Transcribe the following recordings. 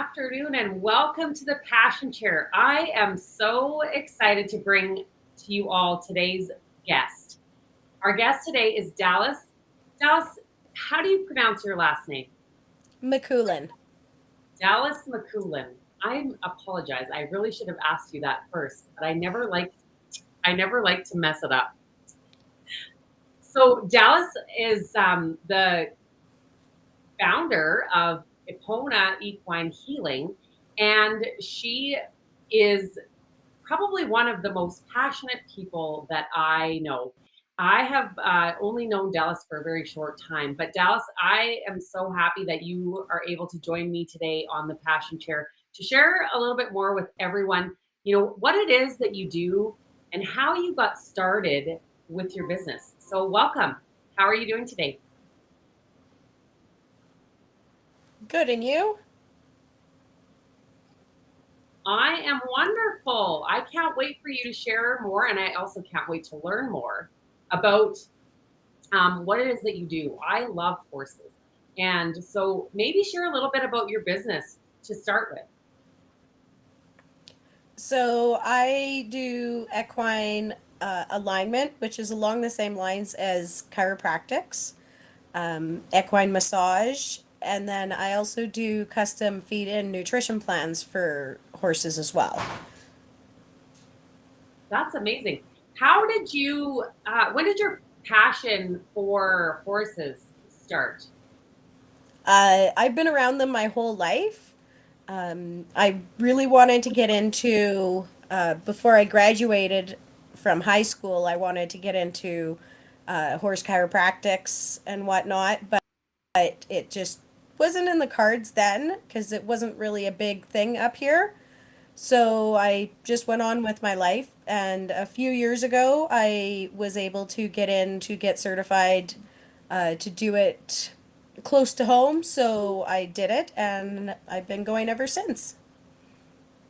afternoon and welcome to the Passion Chair. I am so excited to bring to you all today's guest. Our guest today is Dallas. Dallas, how do you pronounce your last name? Mikulin. Dallas Mikulin. I apologize. I really should have asked you that first, but I never like to mess it up. So Dallas is the founder of Epona Equine Healing, and she is probably one of the most passionate people that I know. I have only known Dallas for a very short time, but Dallas, I am so happy that you are able to join me today on the Passion Chair to share a little bit more with everyone, what it is that you do and how you got started with your business. So, welcome. How are you doing today? Good, and you? I am wonderful. I can't wait for you to share more, and I also can't wait to learn more about what it is that you do. I love horses. And so maybe share a little bit about your business to start with. So I do equine alignment, which is along the same lines as chiropractics, equine massage, and then I also do custom feed and nutrition plans for horses as well. That's amazing. When did your passion for horses start? I've been around them my whole life. I really wanted to get into, before I graduated from high school, I wanted to get into horse chiropractics and whatnot, but it just wasn't in the cards then because it wasn't really a big thing up here. So I just went on with my life, and a few years ago, I was able to get in to get certified to do it close to home. So I did it, and I've been going ever since.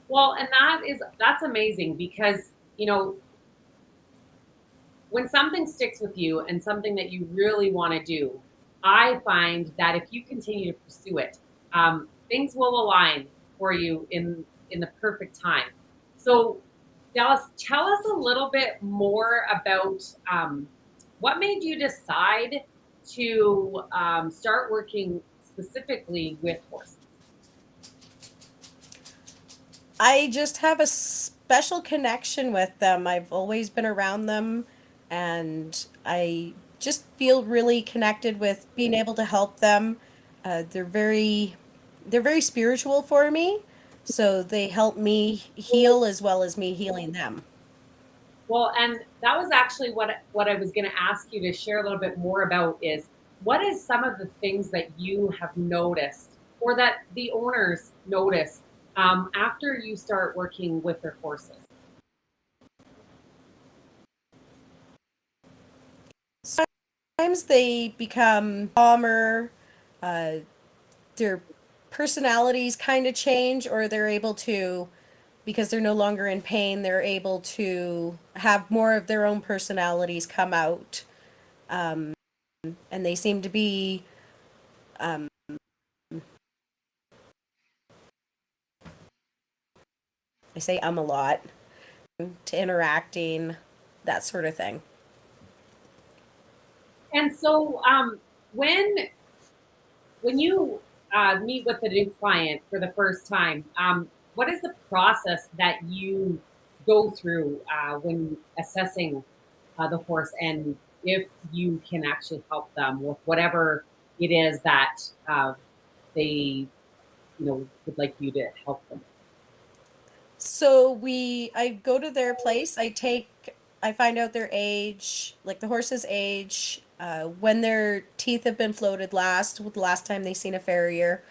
Well, and that's amazing because, when something sticks with you and something that you really want to do, I find that if you continue to pursue it, things will align for you in the perfect time. So, Dallas, tell us a little bit more about what made you decide to start working specifically with horses. I just have a special connection with them. I've always been around them, and I just feel really connected with being able to help them. They're very spiritual for me, so they help me heal as well as me healing them. Well, and that was actually what I was going to ask you to share a little bit more about is what is some of the things that you have noticed or that the owners notice after you start working with their horses? Sometimes they become calmer, uh, their personalities kind of change, or they're able to, because they're no longer in pain, they're able to have more of their own personalities come out. And they seem to be, um, I say a lot, to interacting, that sort of thing. And so when you meet with a new client for the first time, what is the process that you go through when assessing the horse and if you can actually help them with whatever it is that they would like you to help them. I go to their place. I find out their age, like the horse's age, when their teeth have been floated last, with the last time they seen a farrier.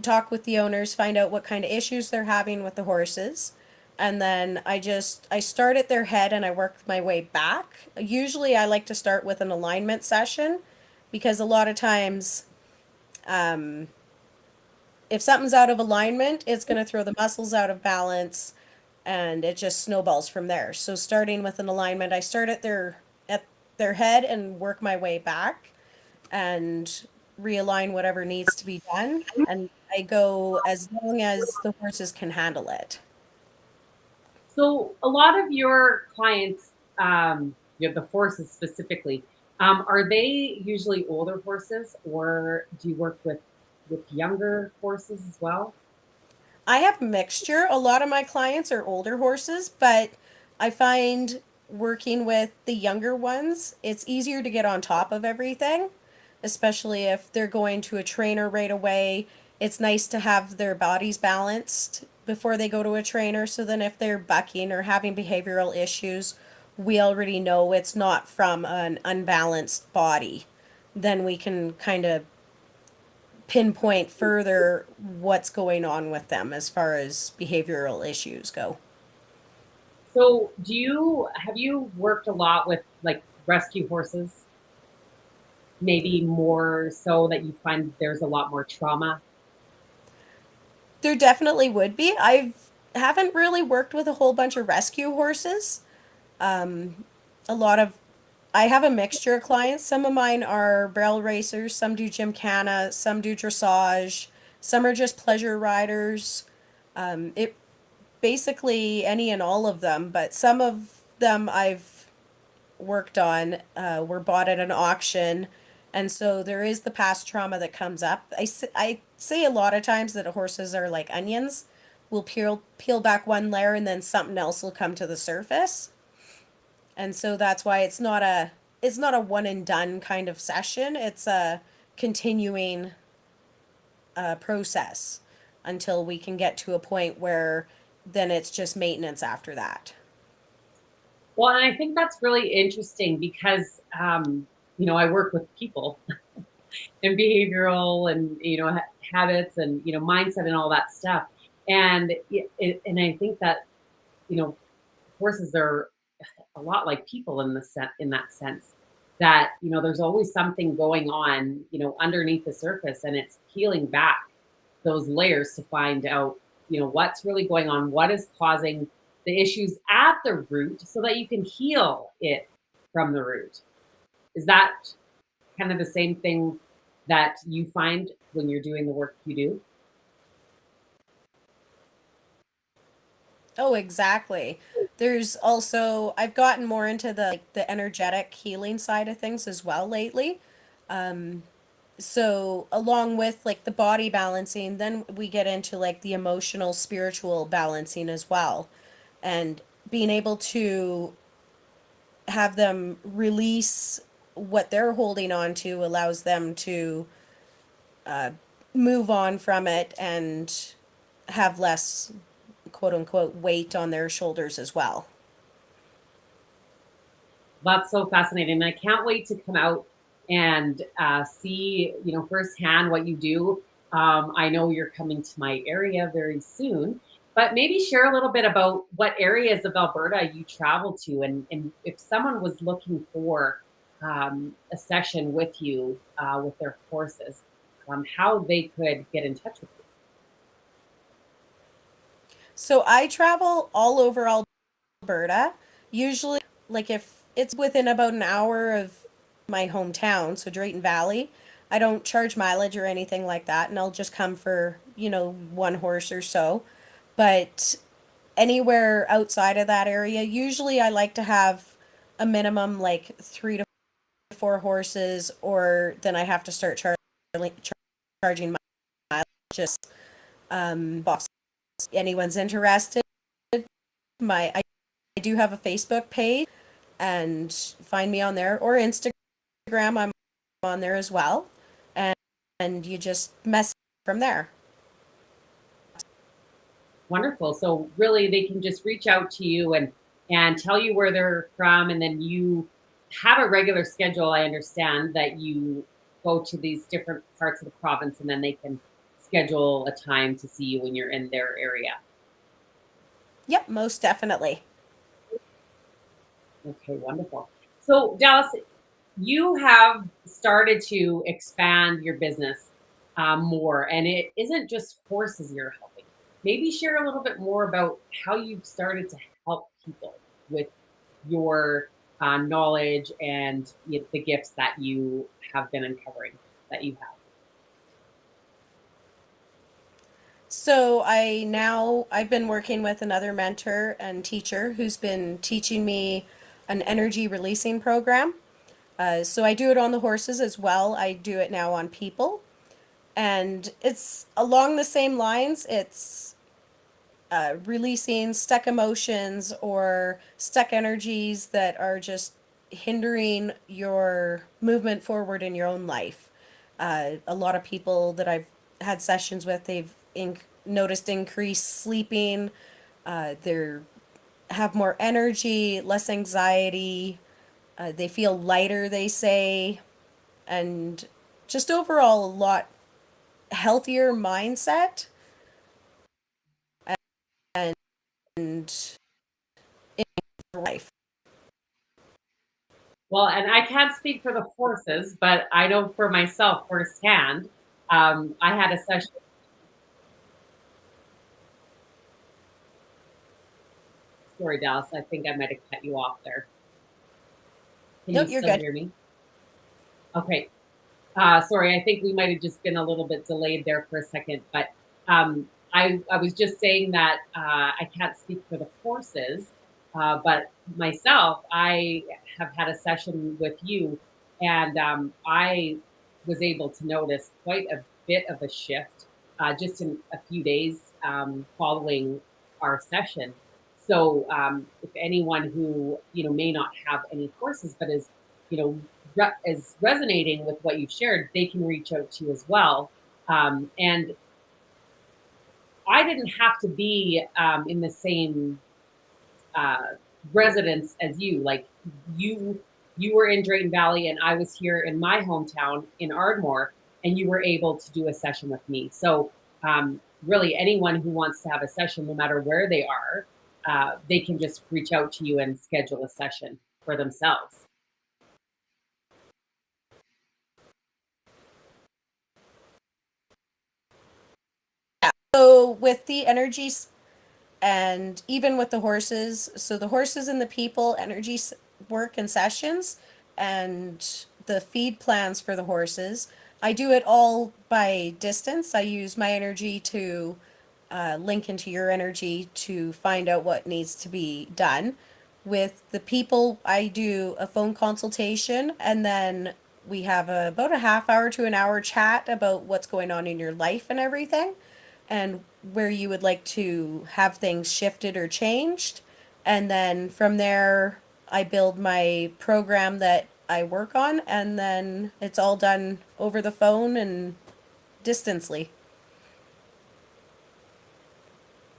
Talk with the owners, find out what kind of issues they're having with the horses, and then I start at their head and I work my way back. Usually, I like to start with an alignment session, because a lot of times, um, if something's out of alignment, it's going to throw the muscles out of balance, and it just snowballs from there. So starting with an alignment, I start at their head and work my way back and realign whatever needs to be done. And I I go as long as the horses can handle it. So a lot of your clients, the horses specifically, are they usually older horses, or do you work with younger horses as well? I have a mixture. A lot of my clients are older horses, but I find working with the younger ones, it's easier to get on top of everything, especially if they're going to a trainer right away. It's nice to have their bodies balanced before they go to a trainer. So then, if they're bucking or having behavioral issues, we already know it's not from an unbalanced body. Then we can kind of pinpoint further what's going on with them as far as behavioral issues go. So do you have you worked a lot with like rescue horses? Maybe more so that you find there's a lot more trauma. There definitely would be. I haven't really worked with a whole bunch of rescue horses. A lot of I have a mixture of clients. Some of mine are barrel racers, some do gymkhana, some do dressage, some are just pleasure riders. It basically any and all of them, but some of them I've worked on were bought at an auction. And so there is the past trauma that comes up. I say a lot of times that horses are like onions. We'll peel back one layer and then something else will come to the surface. And so that's why it's not a one and done kind of session. It's a continuing process until we can get to a point where then it's just maintenance after that. Well, and I think that's really interesting because I work with people and behavioral and habits and mindset and all that stuff. And I think that you know horses are a lot like people in that sense that there's always something going on underneath the surface, and it's peeling back those layers to find out what's really going on, what is causing the issues at the root, so that you can heal it from the root. Is that kind of the same thing that you find when you're doing the work you do? Oh, exactly. There's also I've gotten more into the energetic healing side of things as well lately. So along with like the body balancing, then we get into like the emotional, spiritual balancing as well. And being able to have them release what they're holding on to allows them to move on from it and have less quote unquote weight on their shoulders as well. That's so fascinating. I can't wait to come out and see, firsthand what you do. I know you're coming to my area very soon, but maybe share a little bit about what areas of Alberta you travel to, and if someone was looking for a session with you with their horses, how they could get in touch with you. So I travel all over Alberta. Usually, like if it's within about an hour of my hometown, so Drayton Valley, I don't charge mileage or anything like that, and I'll just come for, one horse or so. But anywhere outside of that area, usually I like to have a minimum like 3 to 4 horses, or then I have to start charging mileage. Just boss. Anyone's interested, I do have a Facebook page and find me on there, or Instagram. I'm on there as well, and you just mess from there. Wonderful. So really they can just reach out to you and tell you where they're from, and then you have a regular schedule. I understand that you go to these different parts of the province, and then they can schedule a time to see you when you're in their area. Yep, most definitely. Okay, wonderful. So Dallas, you have started to expand your business more, and it isn't just horses you're helping. Maybe share a little bit more about how you've started to help people with your knowledge and the gifts that you have been uncovering that you have. So I've been working with another mentor and teacher who's been teaching me an energy releasing program. So I do it on the horses as well. I do it now on people, and it's along the same lines. It's releasing stuck emotions or stuck energies that are just hindering your movement forward in your own life. A lot of people that I've had sessions with, noticed increased sleeping. They have more energy, less anxiety. They feel lighter, they say, and just overall a lot healthier mindset and in life. Well, and I can't speak for the horses, but I know for myself firsthand. I had a session. Sorry, Dallas. I think I might have cut you off there. Can you Nope, you're still good. hear me? Okay. Sorry, I think we might have just been a little bit delayed there for a second, but I was just saying that I can't speak for the horses, but myself, I have had a session with you, and I was able to notice quite a bit of a shift just in a few days following our session. So, if anyone who may not have any horses, but is you know is resonating with what you've shared, they can reach out to you as well. And I didn't have to be in the same uh, residence as you. Like you, you were in Drayton Valley, and I was here in my hometown in Ardmore, and you were able to do a session with me. So really, anyone who wants to have a session, no matter where they are, they can just reach out to you and schedule a session for themselves. So with the energies and even with the horses, so the horses and the people work and sessions and the feed plans for the horses, I do it all by distance. I use my energy to link into your energy to find out what needs to be done. With the people, I do a phone consultation and then we have about a half hour to an hour chat about what's going on in your life and everything and where you would like to have things shifted or changed. And then from there, I build my program that I work on, and then it's all done over the phone and distantly.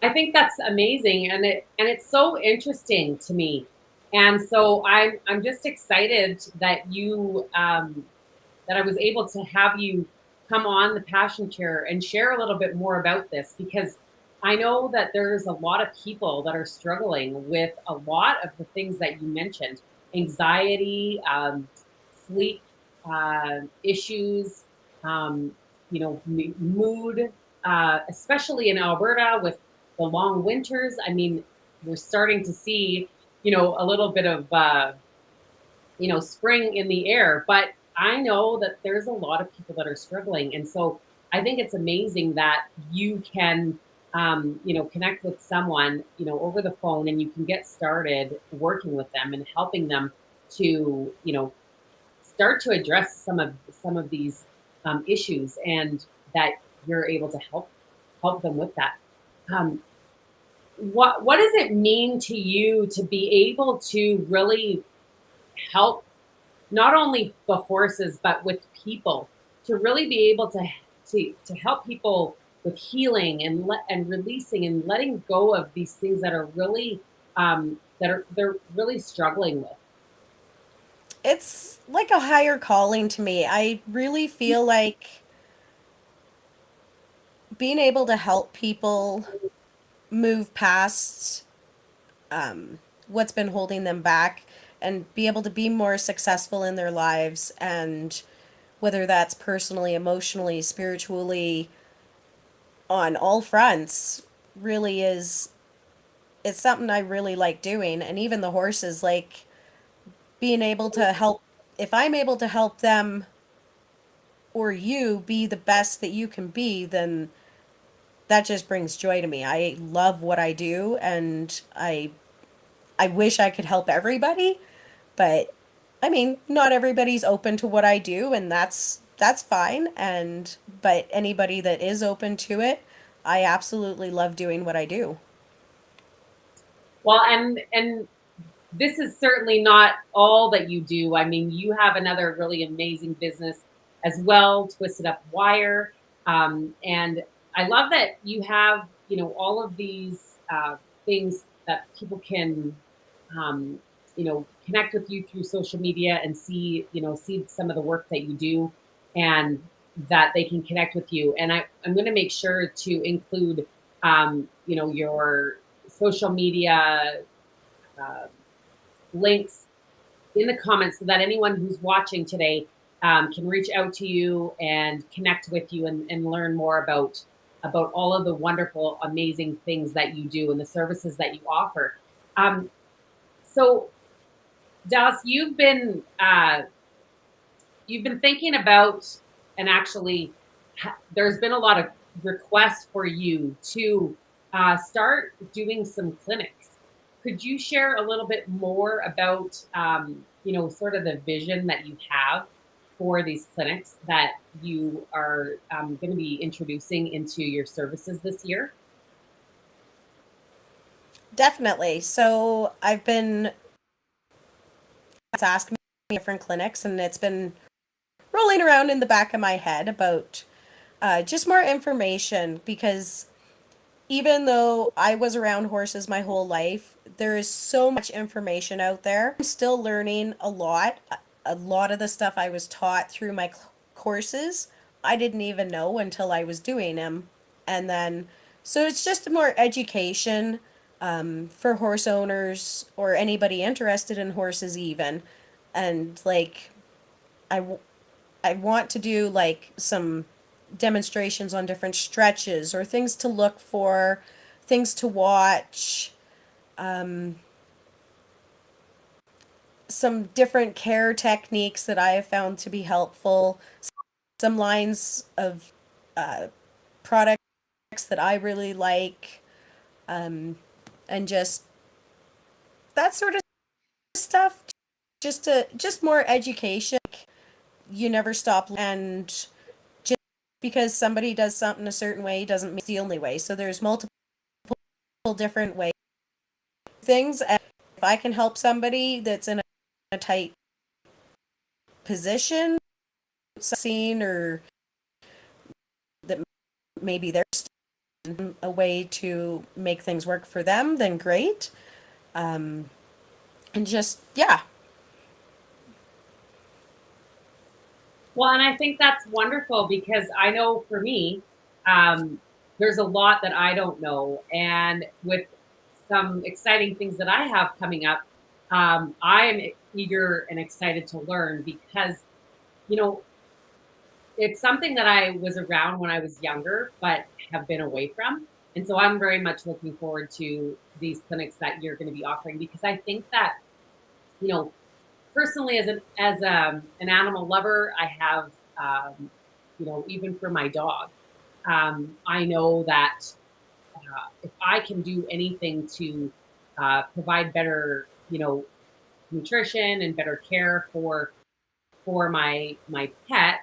I think that's amazing, and it's so interesting to me. And so I'm just excited that that I was able to have you come on the Passion Chair and share a little bit more about this, because I know that there's a lot of people that are struggling with a lot of the things that you mentioned: anxiety, sleep issues, um, mood, especially in Alberta with the long winters. I mean, we're starting to see, a little bit of spring in the air. But I know that there's a lot of people that are struggling. And so I think it's amazing that you can, connect with someone, over the phone, and you can get started working with them and helping them to, start to address some of these issues, and that you're able to help them with that. Um, what does it mean to you to be able to really help not only the horses but with people, to really be able to help people with healing and releasing and letting go of these things that are really they're really struggling with? It's like a higher calling to me. I really feel like being able to help people move past what's been holding them back and be able to be more successful in their lives, and whether that's personally, emotionally, spiritually, on all fronts, really is it's something I really like doing. And even the horses, like being able to help, if I'm able to help them or you be the best that you can be, then that just brings joy to me. I love what I do, and I wish I could help everybody, but I mean, not everybody's open to what I do, and that's fine. And but anybody that is open to it, I absolutely love doing what I do. Well, and this is certainly not all that you do. I mean, you have another really amazing business as well, Twisted Up Wire. And I love that you have, all of these things that people can, connect with you through social media and see some of the work that you do, and that they can connect with you. And I'm going to make sure to include, your social media uh, links in the comments so that anyone who's watching today can reach out to you and connect with you, and learn more about all of the wonderful, amazing things that you do and the services that you offer. So, Dallas, you've been thinking about, and actually, there's been a lot of requests for you to start doing some clinics. Could you share a little bit more about, sort of the vision that you have for these clinics that you are going to be introducing into your services this year? Definitely. So I've been asking different clinics, and it's been rolling around in the back of my head about just more information because even though I was around horses my whole life, there is so much information out there. I'm still learning a lot. A lot of the stuff I was taught through my courses, I didn't even know until I was doing them. And then, so it's just more education for horse owners or anybody interested in horses, even. And like, I, I want to do like some demonstrations on different stretches or things to look for, things to watch, some different care techniques that I have found to be helpful, some lines of products that I really like, and just that sort of stuff. Just more education. You never stop, and just because somebody does something a certain way doesn't mean it's the only way. So there's multiple different ways things, and if I can help somebody that's in a tight position, scene, or that maybe there's a way to make things work for them, then great. And just yeah. Well, and I think that's wonderful because I know for me, there's a lot that I don't know. And with some exciting things that I have coming up, I'm eager and excited to learn because, you know, it's something that I was around when I was younger, but have been away from. And so I'm very much looking forward to these clinics that you're going to be offering, because I think that, you know, personally, as an animal lover, I have, even for my dog, I know that if I can do anything to provide better, nutrition and better care for my pet,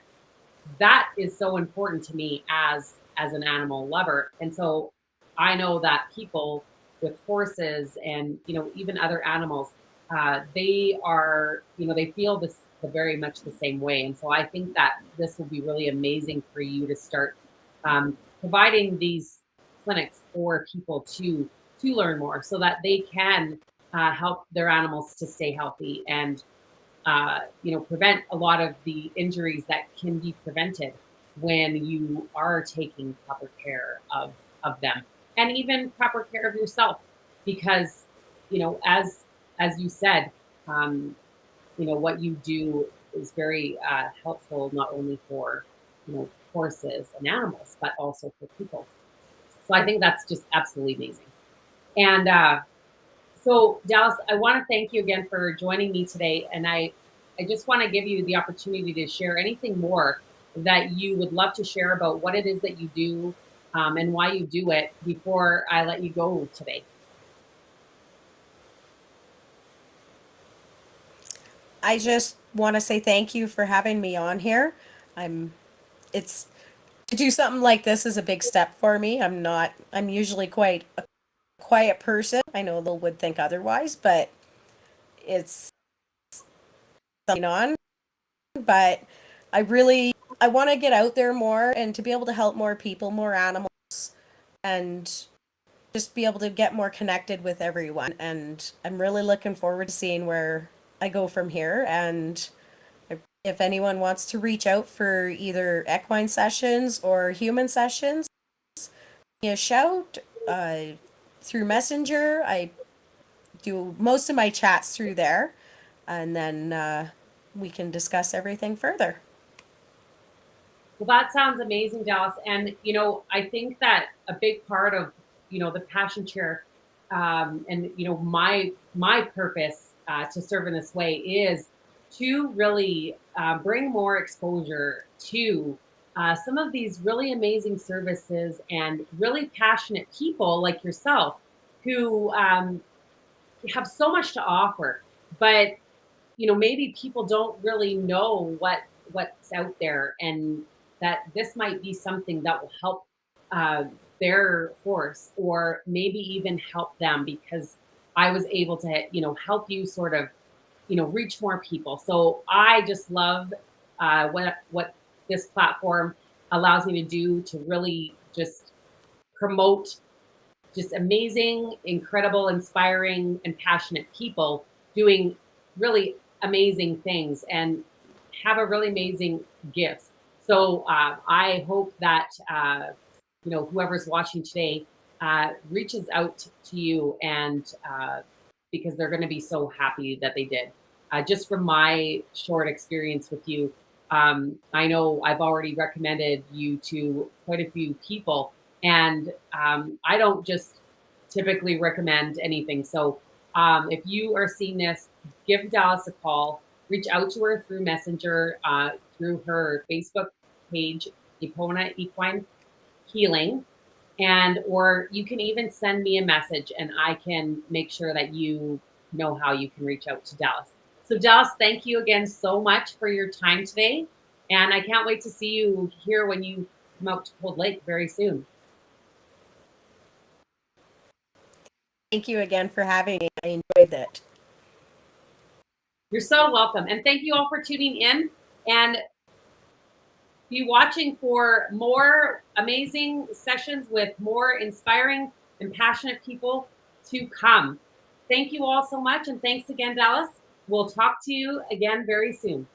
that is so important to me as an animal lover. And so I know that people with horses and even other animals, they are, they feel this very much the same way. And so I think that this will be really amazing for you to start providing these clinics for people to learn more, so that they can help their animals to stay healthy, and prevent a lot of the injuries that can be prevented when you are taking proper care of them, and even proper care of yourself. Because, as you said, what you do is very helpful, not only for, horses and animals, but also for people. So I think that's just absolutely amazing. And so, Dallas, I want to thank you again for joining me today. And I just want to give you the opportunity to share anything more that you would love to share about what it is that you do, and why you do it before I let you go today. I just want to say thank you for having me on here. I'm it's to do something like this is a big step for me. I'm usually quite a quiet person. I know they would think otherwise, but it's something on. But I want to get out there more and to be able to help more people, more animals, and just be able to get more connected with everyone. And I'm really looking forward to seeing where I go from here. And if anyone wants to reach out for either equine sessions or human sessions, give me a shout through Messenger. I do most of my chats through there, and then we can discuss everything further. Well, that sounds amazing, Dallas. And I think that a big part of the Passion Chair, and my purpose to serve in this way is to really bring more exposure to some of these really amazing services and really passionate people like yourself who have so much to offer, but maybe people don't really know what's out there, and that this might be something that will help uh, their horse, or maybe even help them, because I was able to help you sort of reach more people. So I just love what this platform allows me to do, to really just promote just amazing, incredible, inspiring, and passionate people doing really amazing things and have a really amazing gifts. So I hope that whoever's watching today reaches out to you, and because they're going to be so happy that they did. Just from my short experience with you, I know I've already recommended you to quite a few people, and I don't just typically recommend anything. So if you are seeing this, give Dallas a call, reach out to her through Messenger, through her Facebook page, Epona Equine Healing, and or you can even send me a message, and I can make sure that you know how you can reach out to Dallas. So Dallas, thank you again so much for your time today, and I can't wait to see you here when you come out to Cold Lake very soon. Thank you again for having me. I enjoyed it. You're so welcome, and thank you all for tuning in, and be watching for more amazing sessions with more inspiring and passionate people to come. Thank you all so much, and thanks again, Dallas. We'll talk to you again very soon.